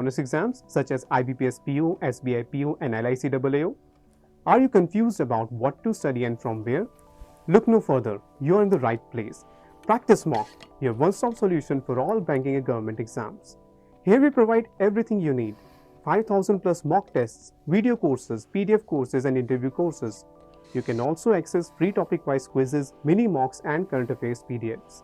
bonus exams such as IBPS PO, SBI PO, and LIC AAO? Are you confused about what to study and from where? Look no further, you're in the right place. Practice Mock, your one-stop solution for all banking and government exams. Here we provide everything you need. 5,000 plus mock tests, video courses, PDF courses, and interview courses. You can also access free topic-wise quizzes, mini mocks, and current affairs PDFs.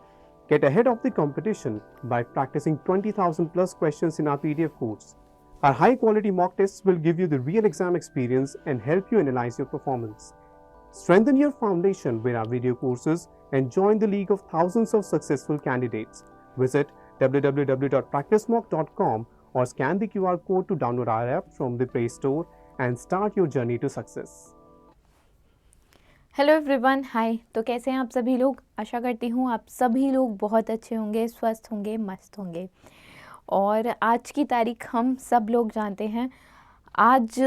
Get ahead of the competition by practicing 20,000 plus questions in our PDF course. Our high-quality mock tests will give you the real exam experience and help you analyze your performance. Strengthen your foundation with our video courses and join the league of thousands of successful candidates. Visit www.practicemock.com or scan the QR code to download our app from the Play Store and start your journey to success. Hello everyone, hi. तो कैसे हैं आप सभी लोग? आशा करती हूँ आप सभी लोग बहुत अच्छे होंगे, स्वस्थ होंगे, मस्त होंगे। और आज की तारीख हम सब लोग जानते हैं। आज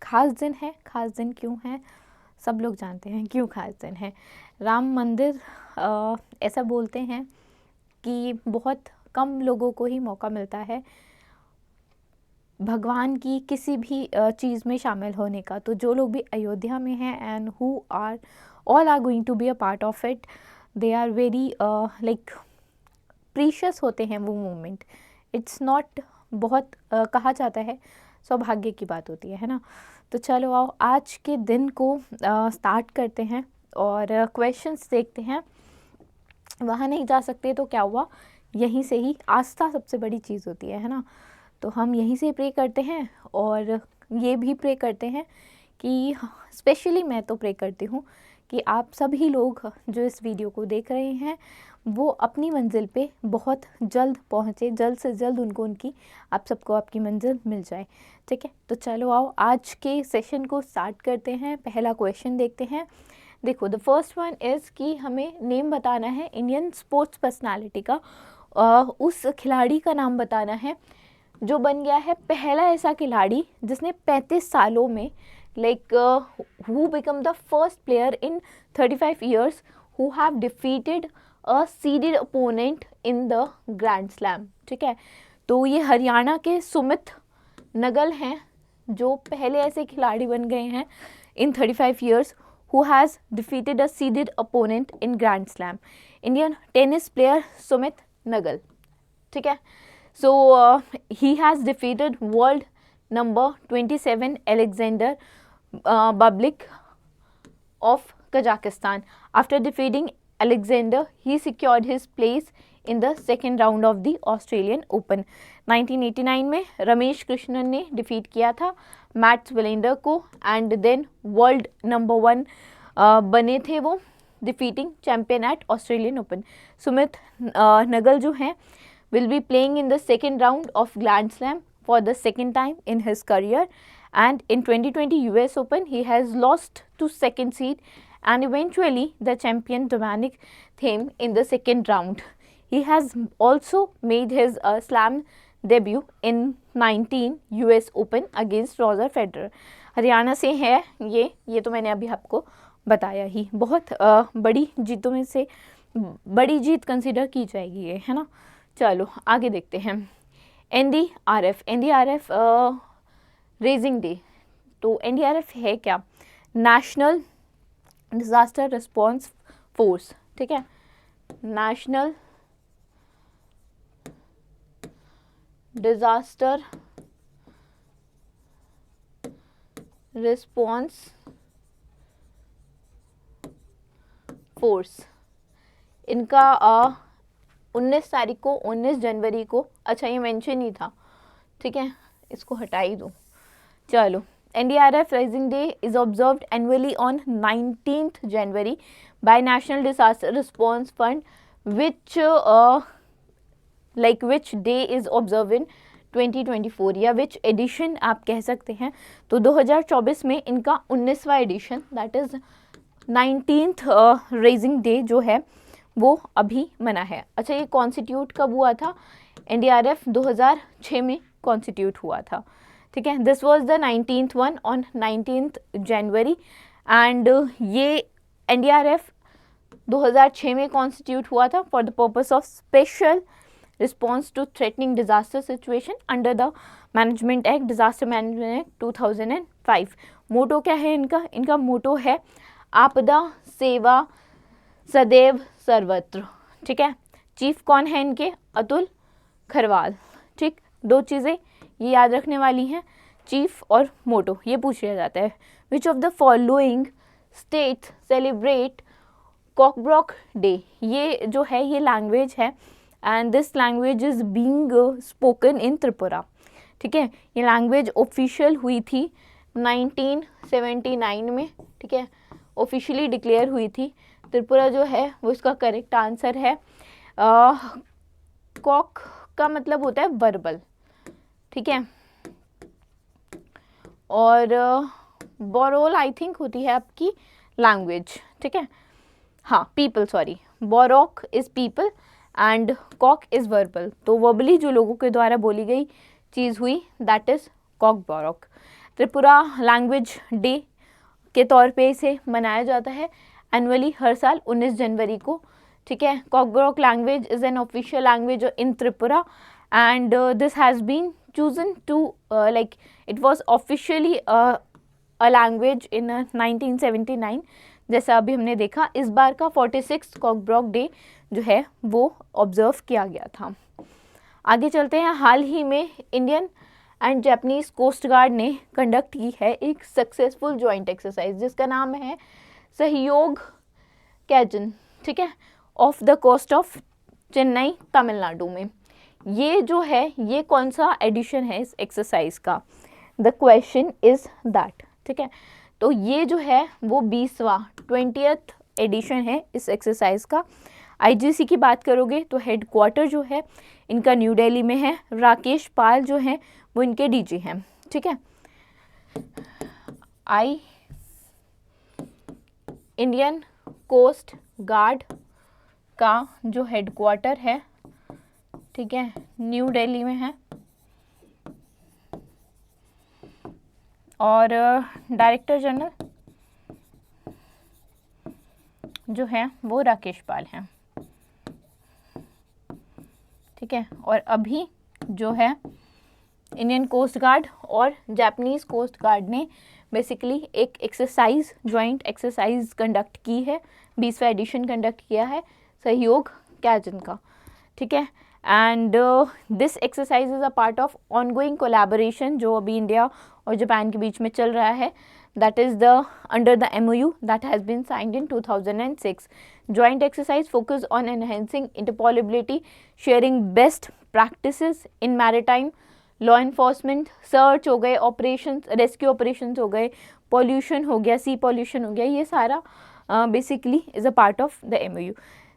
खास दिन है। खास दिन क्यों है सब लोग जानते हैं क्यों खास दिन है। राम मंदिर ऐसा बोलते हैं कि बहुत कम लोगों को ही मौका मिलता है भगवान की किसी भी चीज़ में शामिल होने का। तो जो लोग भी अयोध्या में हैं and who are all are going to be a part of it, they are very like precious होते हैं वो मोमेंट। इट्स नॉट बहुत कहा जाता है सौभाग्य की बात होती है ना। तो चलो आओ आज के दिन को स्टार्ट करते हैं और क्वेश्चंस देखते हैं। वहाँ नहीं जा सकते तो क्या हुआ, यहीं से ही आस्था सबसे बड़ी चीज़ होती है ना। तो हम यहीं से प्रे करते हैं और ये भी प्रे करते हैं कि स्पेशली मैं तो प्रे करती हूँ कि आप सभी लोग जो इस वीडियो को देख रहे हैं वो अपनी मंजिल पे बहुत जल्द पहुँचे, जल्द से जल्द उनकी आप सबको आपकी मंजिल मिल जाए। ठीक है, तो चलो आओ आज के सेशन को स्टार्ट करते हैं। पहला क्वेश्चन देखते हैं। देखो, द फर्स्ट वन इज़ कि हमें नेम बताना है इंडियन स्पोर्ट्स पर्सनालिटी का। उस खिलाड़ी का नाम बताना है जो बन गया है पहला ऐसा खिलाड़ी जिसने 35 सालों में like who become the first player in 35 years who have defeated a seeded opponent in the grand slam. ठीक है, तो ये हरियाणा के सुमित नगल हैं जो पहले ऐसे खिलाड़ी बन गए हैं in 35 years who has defeated a seeded opponent in Grand Slam. Indian tennis player Sumit Nagal. ठीक है, so he has defeated world number 27 Alexander Bublik of Kazakhstan. After defeating Alexander, he secured his place in the second round of the Australian Open. 1989 में रमेश कृष्णन ने defeat किया था mats विलेंडर को and then world number 1 बने थे वो, defeating champion at Australian Open. Sumit Nagal जो हैं will be playing in the second round of Grand Slam for the second time in his career, and in 2020 US Open he has lost to second seed and eventually the champion Dominic Thiem in the second round. He has also made his slam debut in 19 US Open against Roger Federer. Haryana से है ये तो मैंने अभी आपको बताया ही। बहुत बड़ी जीतों में से बड़ी जीत कंसिडर की जाएगी ये, है ना। चलो आगे देखते हैं। NDRF raising day. तो NDRF है क्या? National disaster response force. ठीक है, नेशनल डिज़ास्टर रिस्पॉन्स फोर्स। इनका 19 तारीख को, 19 जनवरी को, अच्छा ये मेंशन ही था, ठीक है इसको हटा ही दो। चलो, NDRF raising day is observed annually on 19th January by national disaster response fund which which day is observe in 2024 या विच एडिशन आप कह सकते हैं। तो 2024 में इनका 19वां edition that is 19th raising day जो है वो अभी मना है। अच्छा, ये कॉन्स्टिट्यूट कब हुआ था? NDRF 2006 में कॉन्स्टिट्यूट हुआ था। ठीक है, this was the 19th one on 19th January and ये NDRF 2006 में कॉन्स्टिट्यूट हुआ था for the purpose of special response to threatening disaster situation under the management act, disaster management act 2005। Motto क्या है इनका? इनका मोटो है आपदा सेवा सदैव सर्वत्र। ठीक है, चीफ कौन है इनके? अतुल खरवाल। ठीक, दो चीज़ें ये याद रखने वाली हैं, चीफ और मोटो, ये पूछ लिया जाता है। Which of the following states celebrate Kokborok day? ये जो है ये लैंग्वेज है and this language is being spoken in Tripura. ठीक है, ये लैंग्वेज ऑफिशियल हुई थी 1979 में। ठीक है, ऑफिशियली डिक्लेयर हुई थी। त्रिपुरा जो है वो इसका करेक्ट आंसर है। कॉक का मतलब होता है वर्बल। ठीक है, और बोरोल आई थिंक होती है आपकी लैंग्वेज। ठीक है, हाँ people, sorry, Borok is people and Kok is verbal. तो वर्बली जो लोगों के द्वारा बोली गई चीज़ हुई that is Kokborok. Tripura language day के तौर पे इसे मनाया जाता है एनुअली हर साल 19 जनवरी को। ठीक है, Kokborok language is an official language in Tripura and this has been chosen to it was officially a language in 1979 जैसा अभी हमने देखा। इस बार का 46 कॉकब्रॉक डे जो है वो ऑब्जर्व किया गया था। आगे चलते हैं। हाल ही में Indian and Japanese coast guard ने कंडक्ट की है एक सक्सेसफुल जॉइंट एक्सरसाइज जिसका नाम है सहयोग कैजन। ठीक है, off the coast of Chennai Tamil Nadu में। ये जो है ये कौन सा एडिशन है इस एक्सरसाइज का? The question is that. ठीक है, तो ये जो है वो 20th एडिशन है इस एक्सरसाइज का। आईजीसी की बात करोगे तो हेडक्वार्टर जो है इनका न्यू दिल्ली में है। राकेश पाल जो हैं वो इनके डीजी हैं। ठीक है, इंडियन कोस्ट गार्ड का जो हेडक्वार्टर है, ठीक है, न्यू दिल्ली में है और डायरेक्टर जनरल जो है वो राकेश पाल हैं। ठीक है, और अभी जो है इंडियन कोस्ट गार्ड और जापानीज कोस्ट गार्ड ने बेसिकली एक एक्सरसाइज जॉइंट एक्सरसाइज कंडक्ट की है, 20वां एडिशन कंडक्ट किया है सहयोग कैजन का। ठीक है, and this exercise is a part of ongoing collaboration जो अभी इंडिया और जापान के बीच में चल रहा है, that is the under the MOU that has been signed in 2006. Joint exercise focus on enhancing interoperability, sharing best practices in maritime, law enforcement, search हो गए, ऑपरेशंस, रेस्क्यू ऑपरेशंस हो गए, पॉल्यूशन हो गया, सी पॉल्यूशन हो गया, ये सारा basically is a part of the MOU.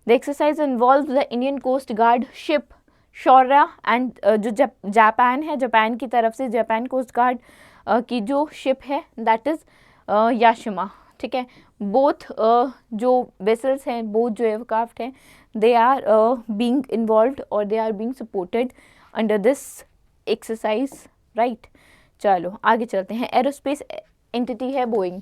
The exercise involve the Indian coast guard ship Shaurya and जो जापान है, जापान की तरफ से जापान कोस्ट गार्ड की जो शिप है दैट इज़ याशिमा। ठीक है, बोथ जो वेसल्स हैं, बोथ जो एयरक्राफ्ट हैं, दे आर बीइंग इन्वॉल्व्ड और they are being supported under this exercise, right. चलो आगे चलते हैं। एरोस्पेस एंटिटी है बोइंग।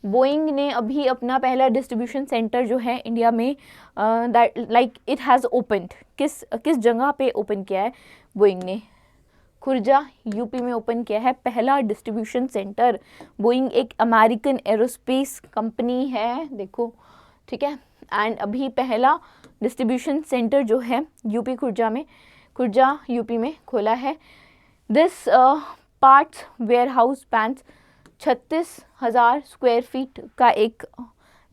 बोइंग ने अभी अपना पहला डिस्ट्रीब्यूशन सेंटर जो है इंडिया में दैट इट हैज़ ओपनड, किस जगह पे ओपन किया है बोइंग ने? खुर्जा यूपी में ओपन किया है पहला डिस्ट्रीब्यूशन सेंटर। बोइंग एक अमेरिकन एरोस्पेस कंपनी है, देखो। ठीक है, एंड अभी पहला डिस्ट्रीब्यूशन सेंटर जो है यूपी खुर्जा यूपी में खोला है। This parts warehouse spans 36,000 square feet का एक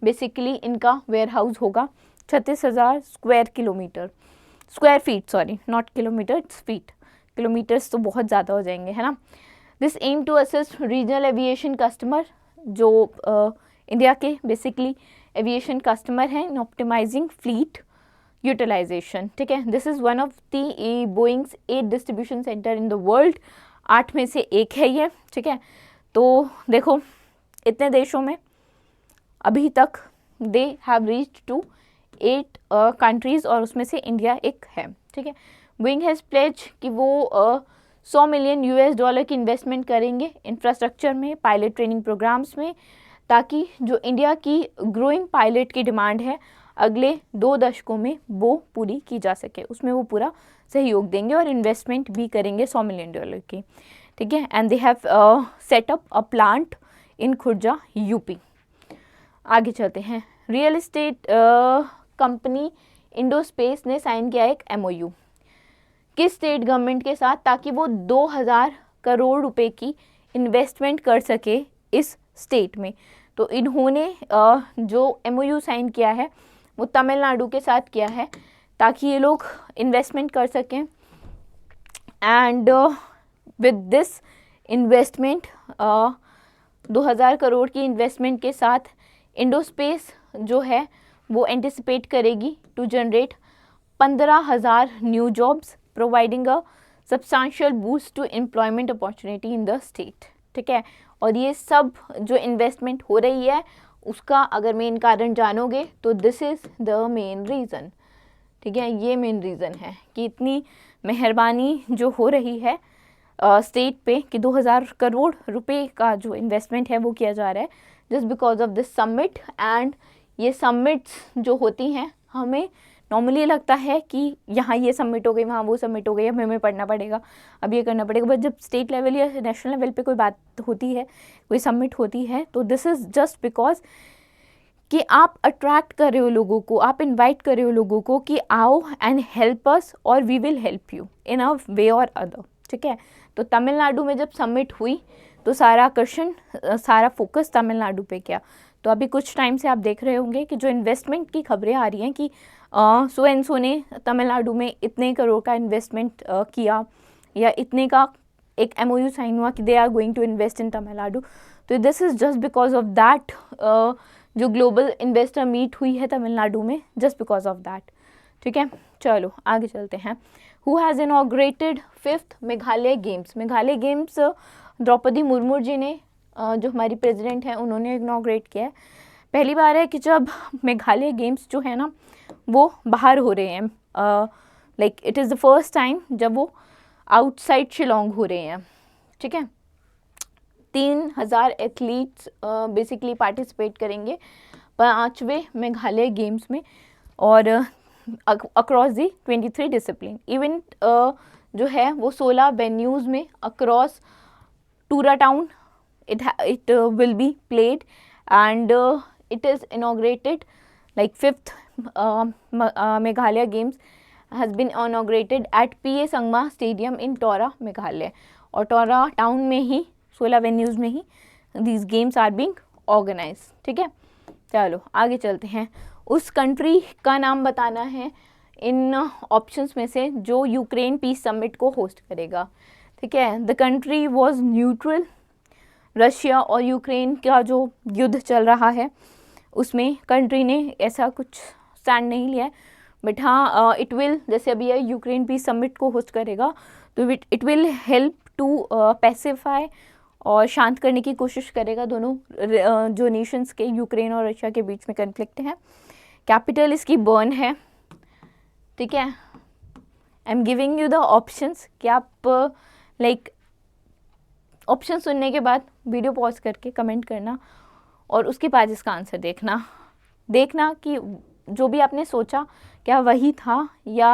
बेसिकली इनका वेयर हाउस होगा। 36,000 square feet, sorry not kilometre, it's feet. Kilometres तो बहुत ज़्यादा हो जाएंगे, है ना। This aim to assist regional aviation customer जो इंडिया के बेसिकली एविएशन कस्टमर हैं इन ऑप्टिमाइजिंग फ्लीट यूटिलाइजेशन। ठीक है, this is one of the Boeing's 8 distribution centre in the world. 8 में से एक है ये। ठीक है, तो देखो इतने देशों में अभी तक they have reached to 8 countries और उसमें से इंडिया एक है। ठीक है, बोइंग हैज़ प्लेज कि वो $100 मिलियन की इन्वेस्टमेंट करेंगे इंफ्रास्ट्रक्चर में, पायलट ट्रेनिंग प्रोग्राम्स में, ताकि जो इंडिया की ग्रोइंग पायलट की डिमांड है अगले 2 दशकों में वो पूरी की जा सके। उसमें वो पूरा सहयोग देंगे और इन्वेस्टमेंट भी करेंगे $100 मिलियन की। ठीक है, and they have set up a plant in Khurja UP. आगे चलते हैं। रियल एस्टेट कंपनी इंडोस्पेस ने साइन किया एक MOU किस स्टेट गवर्नमेंट के साथ, ताकि वो 2000 करोड़ रुपए की इन्वेस्टमेंट कर सके इस स्टेट में। तो इन्होंने जो MOU साइन किया है वो तमिलनाडु के साथ किया है ताकि ये लोग इन्वेस्टमेंट कर सकें। And with this investment 2000 crore की इन्वेस्टमेंट के साथ इंडोस्पेस जो है वो एंटिसिपेट करेगी to generate 15,000 new jobs, providing a substantial boost to employment opportunity in the state. ठीक है, और ये सब जो इन्वेस्टमेंट हो रही है उसका अगर मेन कारण जानोगे तो this is the main reason. ठीक है, ये मेन रीज़न है कि इतनी मेहरबानी जो हो रही है स्टेट पे कि 2000 करोड़ रुपए का जो इन्वेस्टमेंट है वो किया जा रहा है just because of this summit. And ये समिट्स जो होती हैं हमें नॉर्मली लगता है कि यहाँ ये सबमिट हो गई, वहाँ वो सबमिट हो गई, अब हमें पढ़ना पड़ेगा, अब ये करना पड़ेगा। बट जब स्टेट लेवल या नेशनल लेवल पे कोई बात होती है, कोई सबमिट होती है, तो दिस इज़ जस्ट बिकॉज कि आप अट्रैक्ट कर रहे हो लोगों को, आप इनवाइट कर रहे हो लोगों को कि आओ एंड हेल्प अस और we will help you in a way और अदर। ठीक है, तो तमिलनाडु में जब सबमिट हुई तो सारा आकर्षण, सारा फोकस तमिलनाडु पे किया। तो अभी कुछ टाइम से आप देख रहे होंगे कि जो इन्वेस्टमेंट की खबरें आ रही हैं कि सो एंड सो ने तमिलनाडु में इतने करोड़ का इन्वेस्टमेंट किया या इतने का एक MOU साइन हुआ कि they are going to invest in Tamil Nadu. तो this is just because of that जो ग्लोबल इन्वेस्टर मीट हुई है तमिलनाडु में, जस्ट बिकॉज ऑफ दैट। ठीक है, चलो आगे चलते हैं। Who has inaugurated 5th Meghalaya games. Meghalaya games Draupadi Murmu ji ने जो हमारी प्रेसिडेंट हैं उन्होंने इनॉग्रेट किया है। पहली बार है कि जब मेघालय गेम्स जो है ना वो बाहर हो रहे हैं, like it is the first time जब वो आउटसाइड शिलोंग हो रहे हैं। ठीक है, 3000 एथलीट्स बेसिकली पार्टिसिपेट करेंगे 5वें मेघालय गेम्स में और अक्रॉस दी 23 डिसिप्लिन। इवेंट जो है वो 16 वेन्यूज़ में अक्रॉस टूरा town it will be played and it is inaugurated like 5th Meghalaya Games has been inaugurated at PA Sangma Stadium in Tora, Meghalaya। और टोरा टाउन में ही 16 venues में ही these games are being organized। ठीक है, चलो आगे चलते हैं। उस कंट्री का नाम बताना है इन ऑप्शंस में से जो यूक्रेन पीस समिट को होस्ट करेगा। ठीक है, the country was neutral. Russia और यूक्रेन का जो युद्ध चल रहा है उसमें कंट्री ने ऐसा कुछ स्टैंड नहीं लिया है, बट हाँ इट विल, जैसे अभी ये यूक्रेन पीस समिट को होस्ट करेगा तो it will help to pacify और शांत करने की कोशिश करेगा दोनों जो नेशंस के, यूक्रेन और रशिया के बीच में कन्फ्लिक्ट है। कैपिटल इसकी बर्न है। ठीक है, I am giving you the options कि आप लाइक ऑप्शन सुनने के बाद वीडियो पॉज करके कमेंट करना और उसके बाद इसका आंसर देखना कि जो भी आपने सोचा क्या वही था या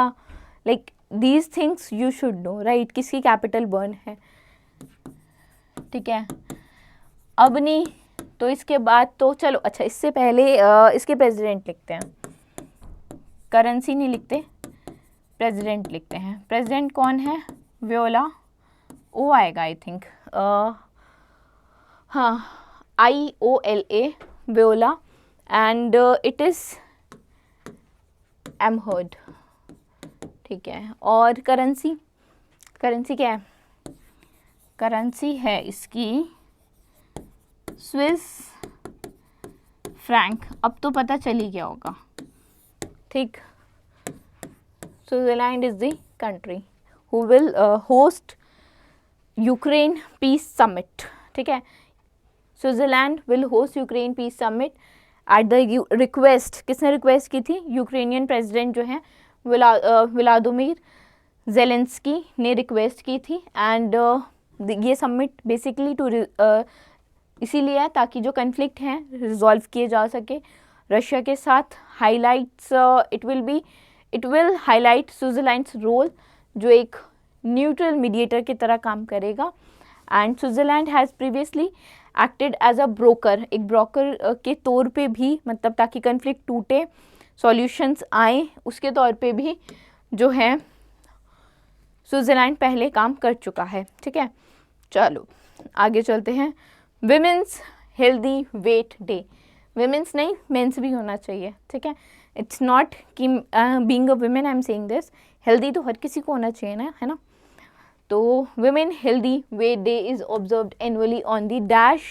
like these things you should know, right. किसकी कैपिटल बर्न है। ठीक है, अब नहीं तो इसके बाद तो चलो अच्छा, इससे पहले इसके प्रेसिडेंट लिखते हैं, करेंसी नहीं लिखते, प्रेसिडेंट लिखते हैं। प्रेसिडेंट कौन है? वियोला ओ आएगा आई थिंक, हाँ IOLA Viola and it is Amherd. ठीक है, और करेंसी क्या है? करेंसी है इसकी स्विस फ्रैंक। अब तो पता चल ही गया होगा। ठीक, Switzerland is the country who will host Ukraine peace summit. ठीक है, Switzerland will host Ukraine peace summit at the request, किसने रिक्वेस्ट की थी? यूक्रेनियन प्रेसिडेंट जो हैं व्लादिमीर ज़ेलेंस्की ने रिक्वेस्ट की थी। एंड ये समिट बेसिकली टू इसीलिए है ताकि जो कन्फ्लिक्ट हैं रिजॉल्व किए जा सके रशिया के साथ। Highlights it will highlight Switzerland's role जो एक न्यूट्रल मीडिएटर की तरह काम करेगा and Switzerland has previously acted as a broker, एक ब्रोकर के तौर पे भी, मतलब ताकि कन्फ्लिक्ट टूटे, सॉल्यूशंस आए, उसके तौर पे भी जो है स्विट्ज़रलैंड पहले काम कर चुका है। ठीक है, चलो आगे चलते हैं। Women's healthy weight day, women's नहीं मेंस भी होना चाहिए। ठीक है, इट्स नॉट कि being a women I am saying this, healthy तो हर किसी को होना चाहिए ना, है ना। तो women healthy weight day is observed annually on the dash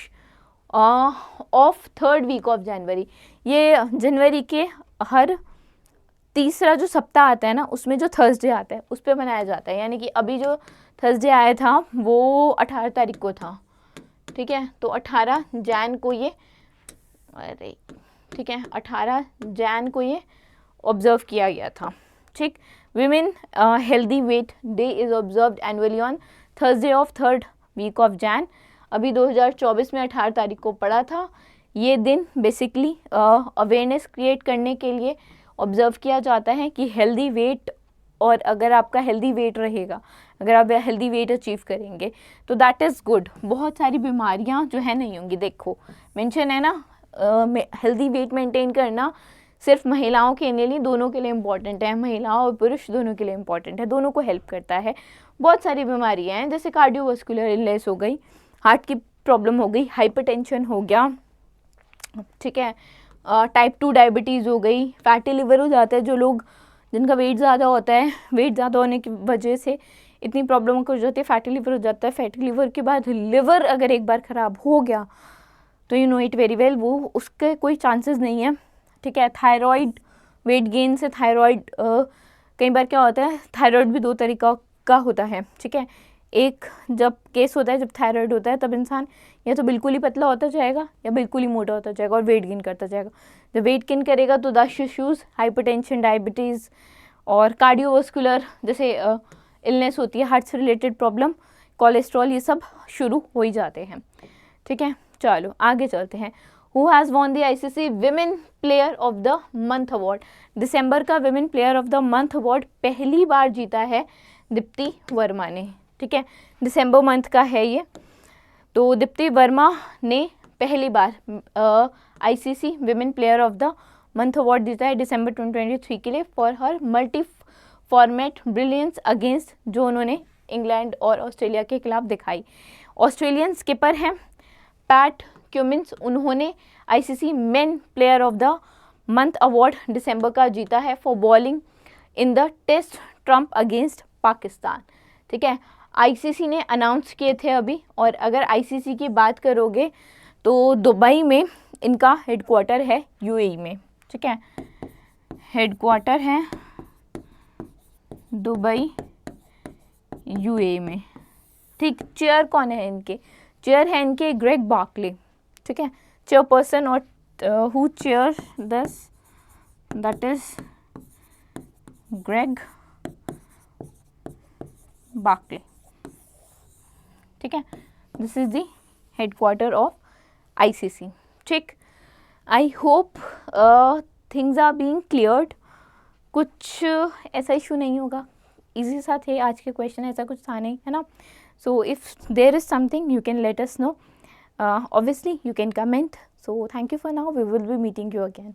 of 3rd week of January. ये जनवरी के हर तीसरा जो सप्ताह आता है ना, उसमें जो थर्सडे आता है उस पर मनाया जाता है। यानी कि अभी जो थर्सडे आया था वो 18 तारीख को था। ठीक है, तो 18 जैन को ये, अरे ठीक है, 18 जैन को ये ऑब्जर्व किया गया था। ठीक, women healthy weight day is observed annually on Thursday of 3rd week of Jan. अभी 2024 में 18 तारीख को पड़ा था। ये दिन बेसिकली अवेयरनेस क्रिएट करने के लिए ऑब्जर्व किया जाता है कि हेल्दी वेट, और अगर आपका हेल्दी वेट रहेगा, अगर आप हेल्दी वेट अचीव करेंगे तो दैट इज़ गुड, बहुत सारी बीमारियां जो है नहीं होंगी। देखो मेंशन है ना, हेल्दी वेट मेंटेन करना सिर्फ महिलाओं के लिए नहीं, दोनों के लिए इम्पॉर्टेंट है, महिलाओं और पुरुष दोनों के लिए इम्पॉर्टेंट है, दोनों को हेल्प करता है। बहुत सारी बीमारियां हैं, जैसे कार्डियोवास्कुलर इलनेस हो गई, हार्ट की प्रॉब्लम हो गई, हाइपरटेंशन हो गया, ठीक है, टाइप 2 डायबिटीज़ हो गई, फैटी लिवर हो जाता है, जो लोग जिनका वेट ज़्यादा होता है, वेट ज़्यादा होने की वजह से इतनी प्रॉब्लम हो जाती है, फैटी लिवर हो जाता है। फैटी लिवर के बाद लिवर अगर एक बार ख़राब हो गया तो you know it very well, वो उसके कोई चांसेस नहीं है। ठीक है, थायराइड, वेट गेन से थायराइड, कई बार क्या होता है, थायराइड भी 2 तरीका का होता है। ठीक है, एक जब केस होता है, जब थायराइड होता है तब इंसान या तो बिल्कुल ही पतला होता जाएगा या बिल्कुल ही मोटा होता जाएगा और वेट गेन करता जाएगा। जब वेट गेन करेगा तो दस इश्यूज़, हाइपरटेंशन, डायबिटीज़ और कार्डियोवास्कुलर जैसे इलनेस होती है, हार्ट से रिलेटेड प्रॉब्लम, कोलेस्ट्रॉल, ये सब शुरू हो ही जाते हैं। ठीक है, चलो आगे चलते हैं। Who has won the ICC women player of the month award. दिसंबर का women player of the month award पहली बार जीता है दीप्ति वर्मा ने। ठीक है, दिसंबर मंथ का है ये, तो दीप्ति वर्मा ने पहली बार ICC women player of the month award जीता है दिसंबर 2023 के लिए for her multi format brilliance against, जो उन्होंने इंग्लैंड और ऑस्ट्रेलिया के खिलाफ दिखाई। ऑस्ट्रेलियन स्किपर हैं पैट क्यूमिंस, उन्होंने ICC men player of the month award दिसंबर का जीता है for bowling in the test triumph against Pakistan. ठीक है, ICC ने अनाउंस किए थे अभी, और अगर ICC की बात करोगे तो दुबई में इनका हेडक्वार्टर है, UAE में। ठीक है, हेडक्वार्टर है दुबई UAE में। ठीक, चेयर कौन है इनके, चेयर है इनके ग्रेग बार्कले। ठीक है, चेयरपर्सन, और who chair this, that is Greg Barclay. ठीक है, this is the headquarter of ICC। ठीक, I hope things are being cleared, कुछ ऐसा इशू नहीं होगा, इजी सा थे आज के क्वेश्चन, ऐसा कुछ था नहीं, है ना। So if there is something you can let us know, obviously you can comment. So thank you for now, we will be meeting you again.